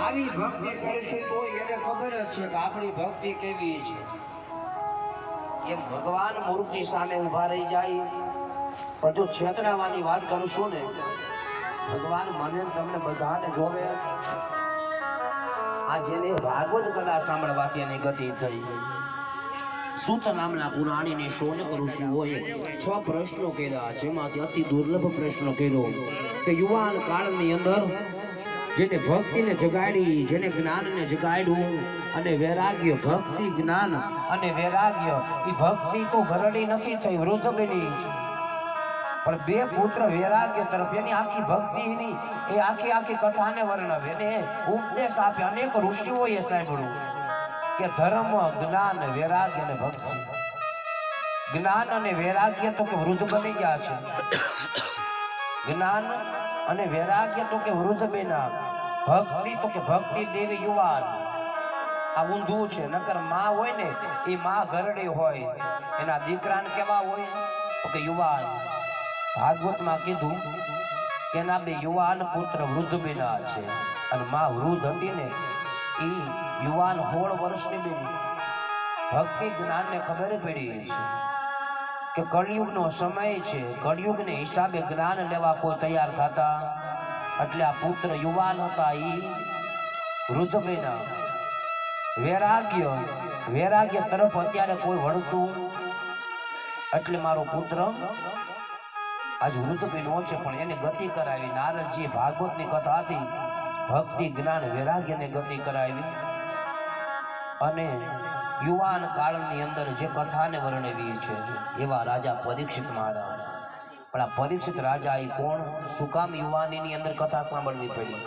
આવી ભક્તિ કરીશું તો એને ખબર જ છે કે આપણી ભક્તિ કેવી છે. એમ ભગવાન મૂર્તિ સામે ઉભા રહી જાય પણ જો છેતરાવાની વાત કરશું ને ભગવાન મને તમને બધાને જોવે. આ જેને ભાગવત કથા સાંભળવાથી એની ગતિ થઈ. સૂત નામના પુરાણીને શૌનક ઋષિઓએ 6 પ્રશ્નો કર્યા, જેમાંથી અતિ દુર્લભ પ્રશ્ન કર્યો કે યુવાન કાળની અંદર જેને ભક્તિને જગાડી, જેને જ્ઞાનને જગાડ્યું અને વૈરાગ્ય, ભક્તિ જ્ઞાન અને વૈરાગ્ય, એ ભક્તિ તો ઘરડી નથી થઈ, વૃદ્ધ બની છે. પણ 2 પુત્ર વૈરાગ્ય તરફ એની આખી ભક્તિ એની એ આખી કથાને વર્ણવે એને ઉપદેશ આપે. અનેક ઋષિઓએ સાંભળ્યું કે ધર્મ, જ્ઞાન, વૈરાગ્ય અને ભક્તિ. જ્ઞાન અને વૈરાગ્ય તો કે વૃદ્ધ બની ગયા છે. જ્ઞાન અને વૈરાગ્ય તો કે વૃદ્ધ બન્યા. ભક્તિ તો કે ભક્તિ દેવી યુવાન. આ ઊંધું છે. નકર માં હોય ને એ માં ઘરડી હોય, એના દીકરાને કેવા હોય તો કે યુવાન. ભાગવતમાં કીધું કે એના 2 યુવાન પુત્ર વૃદ્ધ બન્યા છે અને માં વૃદ્ધ હતી ને એ યુવાન 16 વર્ષની બની. ભક્તિ જ્ઞાનને ખબર પડી છે કે કળિયુગનો સમય છે, કળિયુગને હિસાબે જ્ઞાન લેવા કોઈ તૈયાર થતા, એટલે આ પુત્ર યુવાન હતા એ વૃદ્ધ બન્યા. વૈરાગ્ય તરફ અત્યારે કોઈ વળતું, એટલે મારો પુત્ર આજ વૃદ્ધ બન્યો છે. પણ એને ગતિ કરાવી નારદજી. ભાગવતની કથા હતી, ભક્તિ જ્ઞાન વૈરાગ્યને ગતિ કરાવી અને યુવાન કાળની અંદર જે કથાને વર્ણવી છે એવા રાજા પરીક્ષિત મહારાજ. પણ આ પરીક્ષિત રાજા એ કોણ, શું કામ યુવાનીની અંદર કથા સાંભળવી પડી?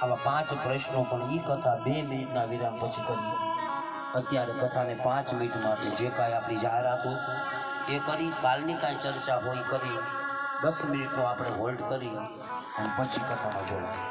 આવા 5 પ્રશ્નો પણ એ કથા 2 મિનિટના વિરામ પછી કરી. અત્યારે કથાને 5 મિનિટ માટે જે કાંઈ આપણી જાહેરાત હોય એ કરી, કાલની કાંઈ ચર્ચા હોય કરી, 10 મિનિટનો આપણે હોલ્ડ કરી અને પછી કથામાં જોડાય.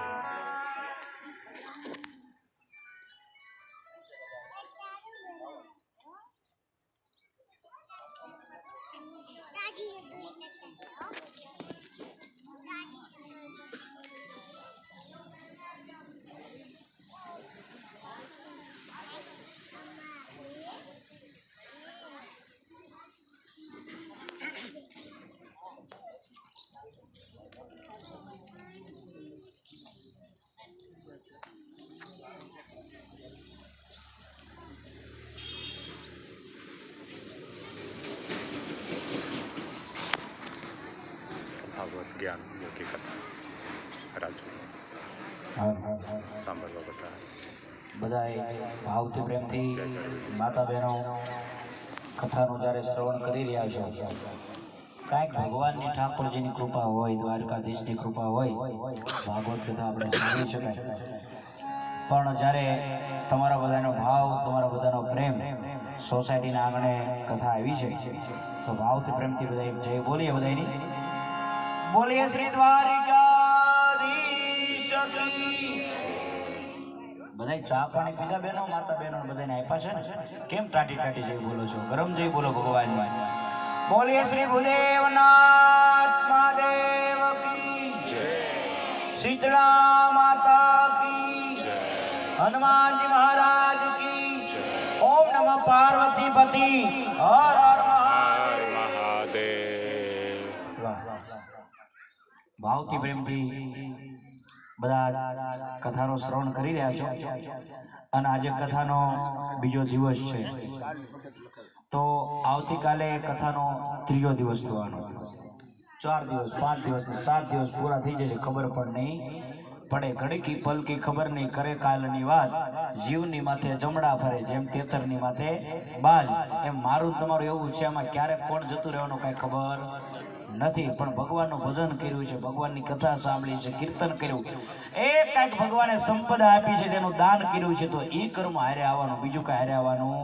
ભાગવત જ્ઞાન યોગી કથા રાજુ સાંભળવા બધા ભાવથી પ્રેમથી માતા બહેનો કથાનું જ્યારે શ્રવણ કરી રહ્યા છો, કાંઈક ભગવાનની ઠાકોરજીની કૃપા હોય, દ્વારકાધીશની કૃપા હોય, ભાગવત કથા આપણે સાંભળી શકાય. પણ જ્યારે તમારા બધાનો ભાવ, તમારા બધાનો પ્રેમ સોસાયટીના આંગણે કથા આવી છે તો ભાવથી પ્રેમથી બધા જય બોલીએ. બધાની બોલીએ શ્રી દ્વારિકાધીશ કી. બધાય ચા પાણી પીધા બહેનો, માતા બહેનો બધાને આપ્યા છે ને? કેમ ટાટી જઈ બોલો છો? ગરમ જઈ બોલો ભગવાનની. બોલીએ શ્રી ભૂદેવનાથ મહાદેવ કી જય, શીતળા માતા કી જય, હનુમાનજી મહારાજ કી જય. ઓમ નમઃ પાર્વતી પતિ હર હર મહાદેવ. ભાવથી પ્રેમથી બધા કથાનો શ્રવણ કરી રહ્યા છો અને આજે કથાનો બીજો દિવસ છે તો આવતીકાલે કથાનો 3જો દિવસ થવાનો. 4 દિવસ, 5 દિવસ, 7 દિવસ પૂરા થઈ જશે, ખબર પણ નહીં પડે. ઘડીકી પલકી ખબર નહીં કરે કાલની વાત, જીવની માથે જમડા ફરે જેમ તેતરની માથે બાજ. એમ મારું તમારું એવું છે, આમાં ક્યારેક કોણ જતું રહેવાનું કાંઈ ખબર નથી. પણ ભગવાનનું ભજન કર્યું છે, ભગવાનની કથા સાંભળી છે, કીર્તન કર્યું, એ કાંઈક ભગવાને સંપદા આપી છે, તેનું દાન કર્યું છે, તો એ કર્મ હારે આવવાનું, બીજું કાંઈ હારે આવવાનું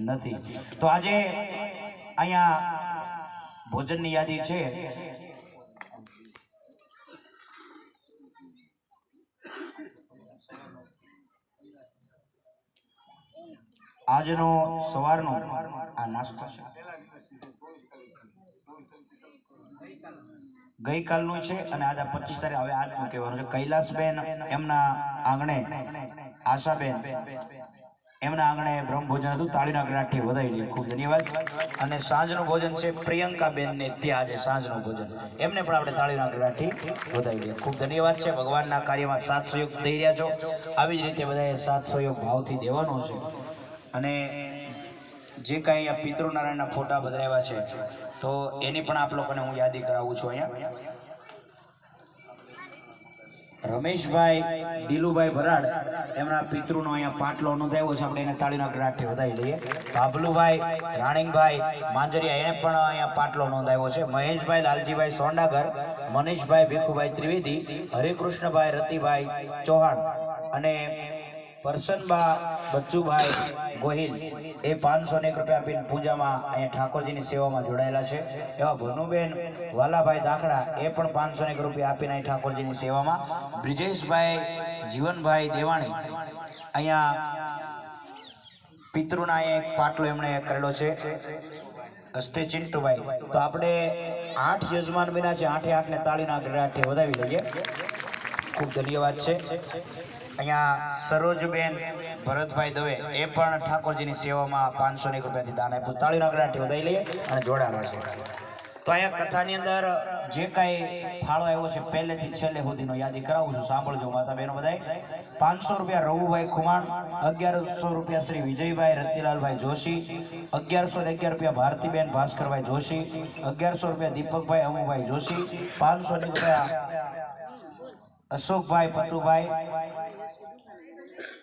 નથી. તો આજે અહીંયા ભોજનની યાદી છે. આજનો સવારનો આ નાસ્તો છે. ગઈકાલનું છે અને આજે 25 તારીખ હવે આજનું કહેવાનું છે. કૈલાસબેન એમના આંગણે, આશાબેન એમના આંગણે બ્રહ્મ ભોજન હતું. તાળીના ગરાઠી વધાવી લઈએ, ખૂબ ધન્યવાદ. અને સાંજનું ભોજન છે પ્રિયંકાબેન ને ત્યાં આજે સાંજનું ભોજન, એમને પણ આપણે તાળીના ગરાઠી વધાવી લઈએ, ખૂબ ધન્યવાદ છે. ભગવાનના કાર્યમાં સાથ સહયોગ દઈ રહ્યા છો, આવી જ રીતે બધાએ સાથ સહયોગ ભાવથી દેવાનો છે. અને જે કાંઈ અહીંયા પિતૃનારાયણના ફોટા બદલાવ્યા છે તો એની પણ આપ લોકોને હું યાદી કરાવું છું. અહીંયા રમેશભાઈ દિલુભાઈ ભરાડ એમના પિતૃનો અહીંયા પાટલો નોંધાવ્યો છે, આપણે એને તાળીના ગરાઠી વધાવી દઈએ. બાબલુભાઈ રાણીંગભાઈ માંજરિયા એને પણ અહીંયા પાટલો નોંધાવ્યો છે. મહેશભાઈ લાલજીભાઈ સોંડાગર, મનીષભાઈ ભીખુભાઈ ત્રિવેદી, હરિકૃષ્ણભાઈ રતિભાઈ ચૌહાણ અને પરસનબા બચ્ચુભાઈ ગોહિલ એ 501 રૂપિયા આપીને પૂજામાં અહીંયા ઠાકોરજીની સેવામાં જોડાયેલા છે. એવા ભનુબેન વાલાભાઈ દાખડા એ પણ 501 રૂપિયા આપીને અહીં ઠાકોરજીની સેવામાં. બ્રિજેશભાઈ જીવનભાઈ દેવાણી અહીંયા પિતૃના એક પાટલો એમણે કરેલો છે. હસ્તે ચિંટુભાઈ. તો આપણે 8 યજમાન બન્યા છે, 8 ને તાળીના ગરાઠી વધાવી લઈએ, ખૂબ ધન્યવાદ છે. અહીંયા સરોજબેન ભરતભાઈ દવે એ પણ ઠાકોરજીની સેવામાં 501 રૂપિયાથી દાન આપ્યું, તાળીના ગરાઠી વધાવી લઈએ અને જોડાણા છે. તો અહીંયા કથાની અંદર જે કાંઈ ફાળો આવ્યો છે પહેલેથી છેલ્લે સુધીનો યાદી કરાવું છું, સાંભળજો માતા બહેનો બધાય. 500 રૂપિયા રવુભાઈ ખુમાણ, 1100 રૂપિયા શ્રી વિજયભાઈ રતિલાલભાઈ જોશી, 1111 રૂપિયા ભારતીબેન ભાસ્કરભાઈ જોશી, 1100 રૂપિયા દીપકભાઈ અમુભાઈ જોશી, 500 રૂપિયા અશોકભાઈ પતુભાઈ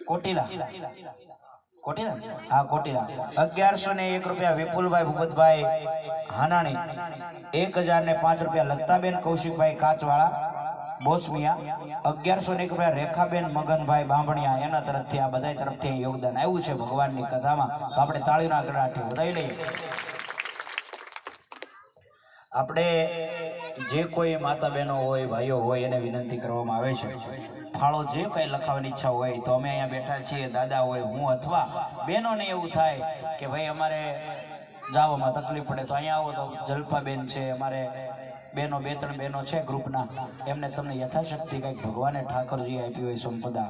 કોટીલા, હા કોટીલા, 1101 રૂપિયા વિપુલભાઈ ભૂપતભાઈ હાનાણી, 1005 રૂપિયા લતાબેન કૌશિકભાઈ કાચવાળા બોસમિયા, 1101 રૂપિયા રેખાબેન મગનભાઈ બાંભણિયા, એના તરફથી આ બધા તરફથી યોગદાન આવ્યું છે ભગવાનની કથામાં. તો આપણે તાળીના ગરાઠી વધાવી લઈએ. આપણે જે કોઈ માતા બહેનો હોય, ભાઈઓ હોય, એને વિનંતી કરવામાં આવે છે ફાળો જે કંઈ લખાવવાની ઈચ્છા હોય તો અમે અહીંયા બેઠા છીએ, દાદા હોય, હું અથવા બહેનોને એવું થાય કે ભાઈ અમારે જવામાં તકલીફ પડે તો અહીંયા આવો તો જલ્પાબેન છે, અમારે બહેનો 2-3 બહેનો છે ગ્રુપના, એમને તમને યથાશક્તિ કંઈક ભગવાને ઠાકોરજી આપી હોય સંપદા,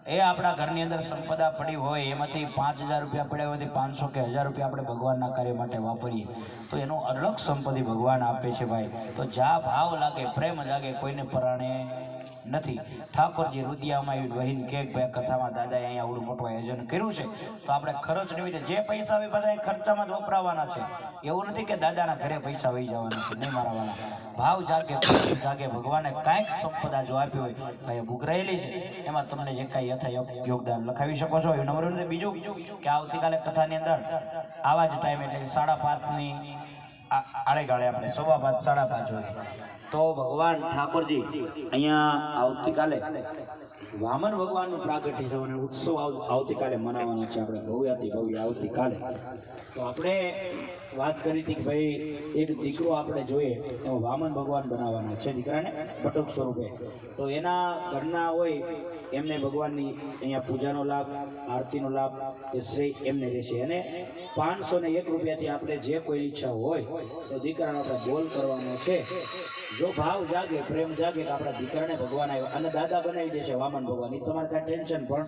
એ આપણા ઘરની અંદર સંપદા પડી હોય, એમાંથી 5000 રૂપિયા પડ્યા હોય, 500 કે 1000 રૂપિયા આપણે ભગવાનના કાર્ય માટે વાપરીએ તો એનું અલગ સંપત્તિ ભગવાન આપે છે ભાઈ. તો જા ભાવ લાગે, પ્રેમ લાગે, કોઈને પરાણે નથી. ઠાકોરજી રુદિયામાં વહીને કે ભાઈ કથામાં દાદાએ અહીંયા આવડું મોટું આયોજન કર્યું છે તો આપણે ખર્ચ નિમિત્તે જે પૈસા આવે બધા ખર્ચામાં જ વપરાવાના છે. એવું નથી કે દાદાના ઘરે પૈસા વહી જવાના છે, નહીં મારા વાલા. ભાવ જાગે, પ્રેમ જાગે, ભગવાને કાંઈક સંપદા જો આપી હોય ભાઈ ભૂખ રહેલી છે, એમાં તમને જે કાંઈ યથા યોગદાન લખાવી શકો છો. એ નંબર 1. બીજું કે આવતીકાલે કથાની અંદર આવા જ ટાઈમ એટલે 5:30ની આળેગાળે આપણે 5:15 5:30 વાગે તો ભગવાન ઠાકોરજી અહીંયા આવતીકાલે વામન ભગવાનનું પ્રાગટ્ય છે અને ઉત્સવ આવતીકાલે મનાવવાનો છે આપણે, ભવ્યાતિ ભવ્ય આવતીકાલે. તો આપણે વાત કરી હતી કે ભાઈ એક દીકરો આપણે જોઈએ એમાં વામન ભગવાન બનાવવાના છે, દીકરાને બટુક સ્વરૂપે. તો એના ઘરના હોય એમને ભગવાનની અહીંયા પૂજાનો લાભ, આરતીનો લાભ એ શ્રેય એમને રહેશે. અને 501 રૂપિયાથી આપણે જે કોઈ ઈચ્છા હોય તો દીકરાનો આપણે બોલ કરવાનો છે. જો ભાવ જાગે, પ્રેમ જાગે કે આપણા દીકરાને ભગવાન આવ્યો અને દાદા બનાવી દેશે વામન ભગવાન, એ તમારે કાંઈ ટેન્શન પણ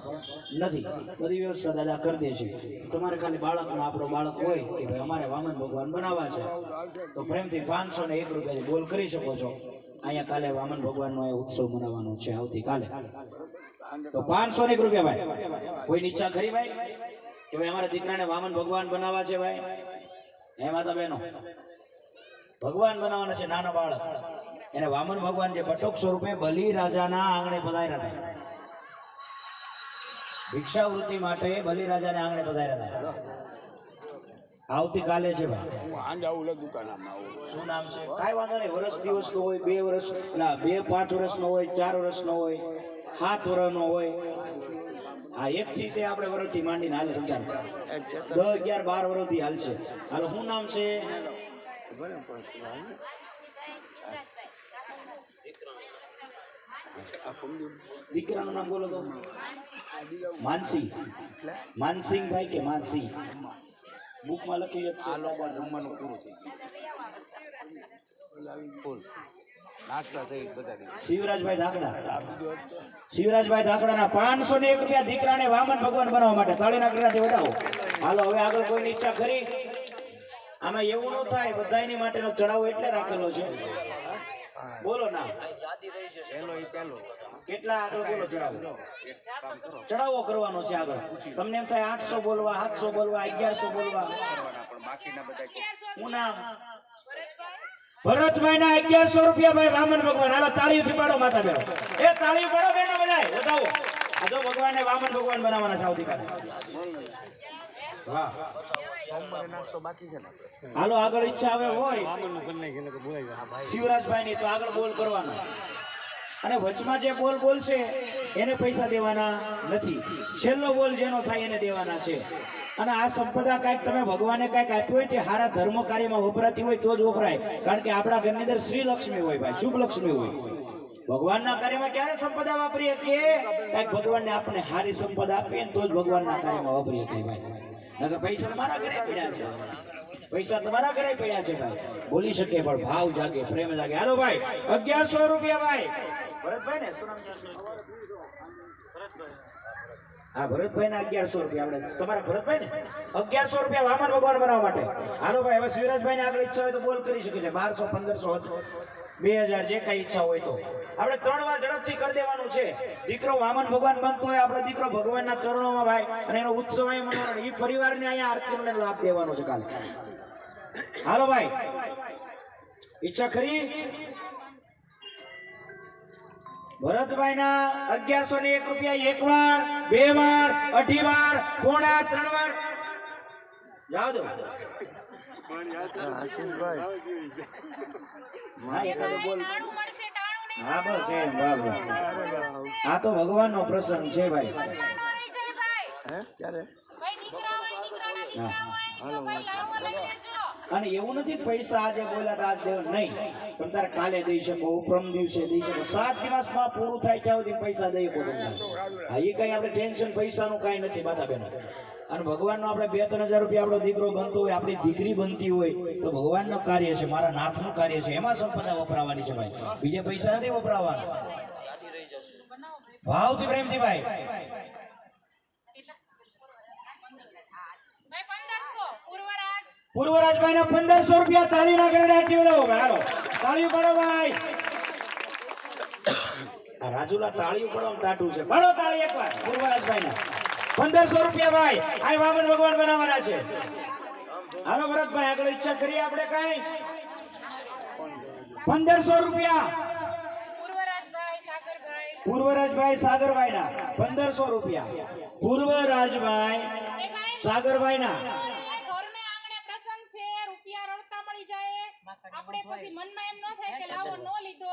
નથી, બધી વ્યવસ્થા દાદા કરી દેશે. તમારે ખાલી બાળકનો આપણો બાળક હોય કે ભાઈ અમારે વામન ભગવાન બનાવવા છે તો પ્રેમથી 501 રૂપિયાથી બોલ કરી શકો છો. અહીંયા કાલે વામન ભગવાનનો ઉત્સવ મનાવવાનો છે આવતીકાલે. તો 501 રૂપિયા ભાઈ. કોઈની ઈચ્છા ખરી ભાઈ કે ભાઈ અમારા દીકરાને વામન ભગવાન બનાવવા છે ભાઈ? હે માતા બહેનો, ભગવાન બનાવવાના છે, નાનો બાળક એને વામન ભગવાન જે બટુક સ્વરૂપે બલિ રાજાના આંગણે પધાર્યા હતા, ભિક્ષાવૃત્તિ માટે બલિ રાજાને આંગણે પધાર્યા હતા. આવતીકાલે છે ભાઈ. શું નામ છે? કાંઈ વાંધો નહીં, વર્ષ દિવસનો હોય, 2 વર્ષ, 5 વર્ષનો હોય, 4 વર્ષનો હોય, 7 વર્ષનો હોય. આ 1 થી તે આપણે વર્ષથી માંડીને હાલે, 10, 11, 12 વર્ષથી હાલશે. હાલો, શું નામ છે? દીકરાનું નામ બોલો તો. માનસી. માનસિંહ ભાઈ કે માનસી? બુકમાં લખી છે જમવાનું પૂરું થઈ ગયું. શિવરાજભાઈ ધાકડા, શિવરાજભાઈ ધાકડાના 501 રૂપિયા દીકરાને વામન ભગવાન બનાવવા માટે. તાળીના ગણનાથી વધાવો. હાલો હવે આગળ કોઈની ઈચ્છા ખરી? આમાં એવું ન થાય, બધાયની માટેનો ચડાવો એટલે રાખેલો છે. બોલો ના કેટલા આગળ બોલો ચડાવો. ચડાવો કરવાનો છે આગળ. તમને એમ થાય 800 બોલવા, 700 બોલવા, 1100 બોલવા. હું નામ ભરતભાઈ ના 1100 રૂપિયા ભાઈ વામન ભગવાન. હાલો તાળીઓથી પાડો માતા બેનો. એ તાળીઓ પાડો બેનો બધાય વધાવો. આ જો ભગવાનને વામન ભગવાન બનાવવાના છે આવતીકાલે. વાહ હાલો આગળ ઈચ્છા હવે હોય શિવરાજભાઈ ની તો આગળ બોલ કરવાનો. અને વચમાં જે બોલ બોલશે એને પૈસા દેવાના નથી. છેલ્લો બોલ જેનો થાય એને દેવાના છે. અને આ સંપદા કઈક તમે ભગવાને કઈક આપ્યું હોય તે હારા ધર્મ કાર્યમાં વપરાતી હોય તો જ વપરાય. કારણ કે આપણા ઘરની અંદર શ્રી લક્ષ્મી હોય ભાઈ, શુભ લક્ષ્મી હોય. ભગવાનના કાર્યમાં ક્યારે સંપદા વાપરીએ કે કઈક ભગવાનને આપણે હારી સંપદા આપીએ તો જ ભગવાનના કાર્યમાં વાપરીએ કે ભાઈ. નકર પૈસા તમારા ઘરે પડ્યા છે, પૈસા તમારા ઘરે પડ્યા છે ભાઈ. બોલી શકે પણ ભાવ જાગે, પ્રેમ જાગે. હાલો ભાઈ 1100 રૂપિયા ભાઈ ભરતભાઈ ને શું નામ છે? હા ભરતભાઈ ના 1100 રૂપિયા આપણે તમારા ભરતભાઈ ને 1100 રૂપિયા વામન ભગવાન બનાવવા માટે. હાલો ભાઈ હવે શિવરાજભાઈ ને આગળ ઈચ્છા હોય તો બોલ કરી શકે છે. 1200, 1500, 2000 જે કઈ ઈચ્છા હોય તો આપણે 3 વાર ઝડપથી કરી દેવાનું છે. દીકરો વામન ભગવાન બનતો હોય આપણો દીકરો ભગવાનના ચરણોમાં ભાઈ, અને એનો ઉત્સવ અહીં મનાવવાનો. એ પરિવારને અહીંયા આરતીનો લાભ દેવાનો છે કાલે. હાલો ભાઈ ઈચ્છા ખરી? ભરતભાઈ ના 1101 રૂપિયા 1 વાર, 2 વાર, 2.5 વાર, પોણા 3 વાર જાવ દો. હા બસ એમ. આ તો ભગવાનનો પ્રસંગ છે ભાઈ. અને એવું નથી પૈસા આજે બોલ્યા તો આજે નહીં, તમે તારે કાલે દઈ શકો, ઉપરમ દિવસે દઈ શકો. 7 દિવસમાં પૂરું થાય ત્યાં સુધી પૈસા દઈ શકો તમને. હા એ કઈ આપણે ટેન્શન પૈસાનું કઈ નથી માતા બહેનો. અને ભગવાનનો આપણે 2-3 હજાર રૂપિયા આપણો દીકરો બનતો હોય, આપણી દીકરી બનતી હોય તો ભગવાનનું કાર્ય છે, મારા નાથનું કાર્ય છે. એમાં સંપદા વપરાવાની છે ભાઈ, બીજે પૈસા નથી વપરાવાના. ભાવથી પ્રેમથી ભાઈ. પૂર્વરાજભાઈ ના 1500 રૂપિયા તાળીના ગરડે આટી વધાવો ભાઈ. હાલો તાળીઓ પાડો ભાઈ. આ રાજુલા તાળીઓ પાડો ટાટું છે. પાડો તાળી એકવાર પૂર્વરાજભાઈ ના 1500 રૂપિયા ભાઈ. આ વામન ભગવાન બનાવવાના છે. હાલો ભરતભાઈ આગળ ઈચ્છા કરીએ આપણે કઈ? 1500 રૂપિયા પૂર્વરાજભાઈ સાગરભાઈ ના 1500 રૂપિયા. પૂર્વરાજભાઈ સાગરભાઈ ના આપણે પછી મનમાં એમ ન થાય કે લાવો નો લીધો,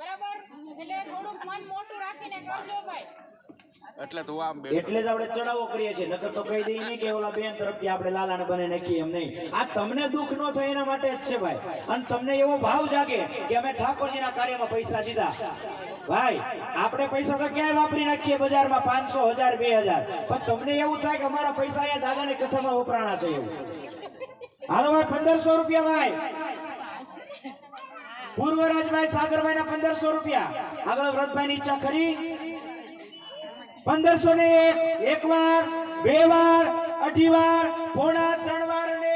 બરાબર? એટલે થોડુંક મન મોટું રાખીને કરજો ભાઈ. એટલે તો આમ એટલે જ આપણે ચડાવો કરીએ છીએ. નકર તો કહી દઈએ નહીં કે ઓલા બેન તરફથી આપણે લાલાને બને નાખીએ, એમ નહીં. આ તમને દુઃખ ન થાય એના માટે જ છે ભાઈ. અને તમને એવો ભાવ જાગે કે અમે ઠાકોરજીના કાર્યમાં પૈસા દીધા ભાઈ. આપણે પૈસા તો ક્યાંય વાપરી નાખીએ બજારમાં 500, 1000, 2000, પણ તમને એવું થાય કે અમારા પૈસા અહીંયા દાદાની કથામાં વપરાણા છે એવું. હાલો ભાઈ 1500 રૂપિયા ભાઈ. પૂર્વરાજભાઈ સાગરભાઈ ના 1500 રૂપિયા. આગળ વ્રતભાઈ ની ઈચ્છા ખરી? 1500 ને 1 વાર, 2 વાર, 2.5 વાર, પોણા 3 વાર અને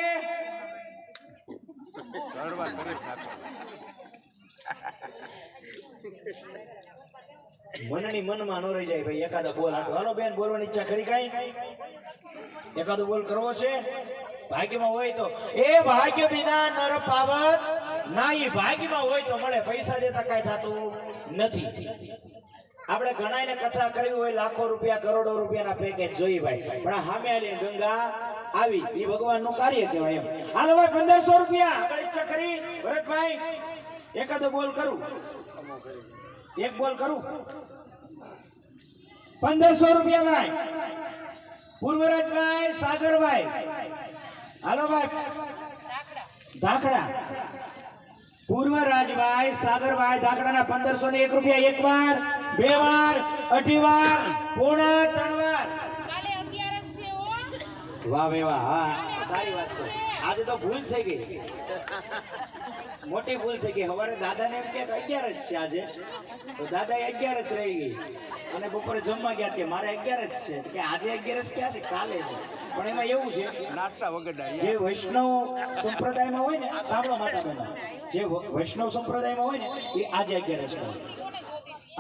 મનની મનમાં ન રહી જાય ભાઈ. એકાદા બોલ આટો. હાલો બેન બોલવાની ઈચ્છા ખરી કઈ? એકાદો બોલ કરવો છે? ભાગ્યમાં હોય તો એ ભાગ્ય વિના નર પાવત ના. ભાગ્યમાં હોય તો મળે, પૈસા દેતા કઈ થતું નથી. આપણે ઘણાને કથા કરવી હોય લાખો રૂપિયા, કરોડો રૂપિયાના પેકેજ જોઈ ભાઈ, પણ આ સામે આલી ગંગા આવી એ ભગવાનનું કાર્ય કહેવાય એમ. હાલો ભાઈ 1500 રૂપિયા. આગળ ઈચ્છા ખરી ભરતભાઈ? એકાદો બોલ કરું? એક બોલ કરું? 1500 રૂપિયા ભાઈ. પૂર્વરાજભાઈ સાગરભાઈ. હાલો ભાઈ ધાકડા. પૂર્વરાજભાઈ સાગરભાઈ ધાકડાના 1501 રૂપિયા. 1 વાર, 2 વાર, 2.5 વાર, પોણા 3 વાર. કાલે 11 છે હો. વાહ વે વાહ. હા સારી વાત છે. આજે તો ભૂલ થઈ ગઈ, મોટી ભૂલ થઈ ગઈ. સવારે દાદાને એમ કે 11 છે આજે, તો દાદા 11 રહી ગઈ અને બપોરે જમવા ગયા કે મારે 11 છે, કે આજે 11 ક્યાં છે, કાલે છે. પણ એમાં એવું છે, નાસ્તા વગર જે વૈષ્ણવ સંપ્રદાયમાં હોય ને, સાંભળો માતા બહેનો, જે વૈષ્ણવ સંપ્રદાયમાં હોય ને એ આજે 11 કરે,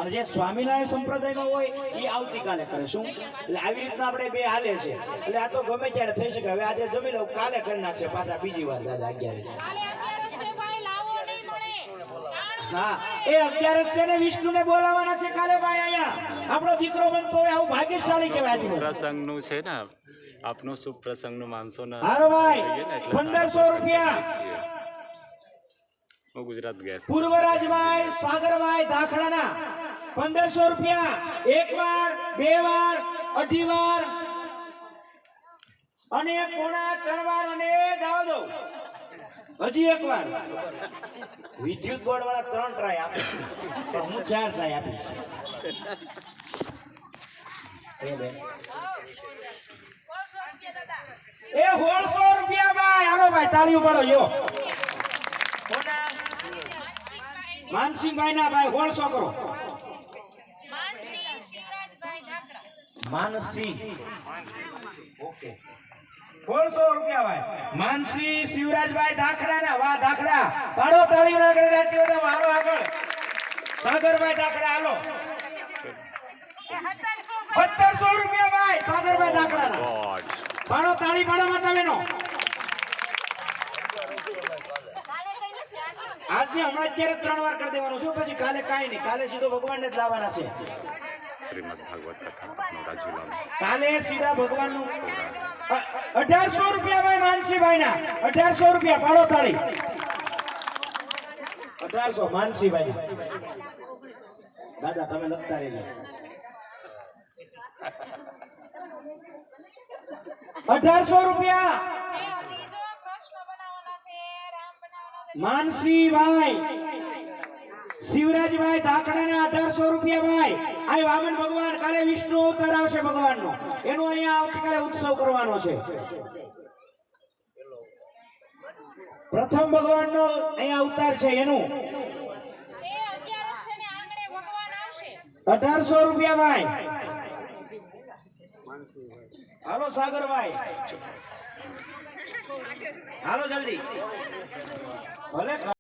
અને જે સ્વામિનારાયણ સંપ્રદાયમાં હોય એ આવતીકાલે કરે. શું? એટલે આવી રીતના આપણે બે હાલે છે. એટલે આ તો ગમે ત્યારે થઈ શકે. હવે આજે જમી લઉં, કાલે કરી નાખશે પાછા બીજી વાર દાદા 11 છે. કાલે 11 છે ભાઈ, લાવો નહીં મળે. હા, એ 11 છે ને વિષ્ણુને બોલાવવાના છે કાલે ભાઈ અહીંયા. આપણો દીકરો બનતો હોય આવું ભાગ્યશાળી કહેવાય. પ્રસંગનું છે ને આપનું શુભ પ્રસંગનું માનસો ને હારો ભાઈ 1500 રૂપિયા હું ગુજરાત ગયા પૂર્વરાજભાઈ સાગરભાઈ ધાખડાના 1500 રૂપિયા. એક વાર, બે વાર, અઢી વાર અને પોણા 3 વાર અને જાવ દો હજી એક વાર. વિદ્યુત બોર્ડ વાળા 3 ટ્રાય આપે, પણ હું 4 ટ્રાય આપીશ. એ 1600 રૂપિયા ભાઈ. હાલો ભાઈ તાળીઓ પાડો. જો માનસિંહભાઈ ના ભાઈ 1600 કરો. માનસી શિવરાજભાઈ ધાકડા. માનસિંહ, ઓકે, 1600 રૂપિયા ભાઈ. માનસિંહ શિવરાજભાઈ ધાખડા ના. વાહ ધાખડા, પાડો તાળી ના કરે રાટીઓ તો હાલો આગળ. સાગરભાઈ ધાખડા હાલો 1700 રૂપિયા ભાઈ. સાગરભાઈ ધાખડા ના. પાડો તાળી, પાડો માતા બહેનો. આજને હમણાં અત્યારે 3 વાર કરી દેવાનું છે, પછી કાલે કાંઈ નહીં. કાલે સીધો ભગવાનને જ લાવવાના છે. શ્રીમદ ભાગવત કથા આપનું રાજુલાલ કાલે સીધા ભગવાનનું 1800 રૂપિયા ભાઈ. માનસીભાઈ ના 1800 રૂપિયા. પાડો તાળી. 1800 માનસીભાઈ ના. દાદા તમે લખતા રહેજો. 1800 રૂપિયા. એ ત્રીજો પ્રશ્ન બનાવવાનો છે, રામ બનાવવાનો છે. માનસીભાઈ શિવરાજભાઈ ધાકડાના 1800 રૂપિયા ભાઈ. આ વામન ભગવાન, કાલે વિષ્ણુ અવતાર આવશે ભગવાનનો, એનો અહીંયા આવતીકાલે ઉત્સવ કરવાનો છે. પ્રથમ ભગવાનનો અહીંયા અવતાર છે એનું. એ 11 છે ને આંગણે ભગવાન આવશે. 1800 રૂપિયા ભાઈ. હાલો સાગરભાઈ, હાલો જલ્દી. ભલે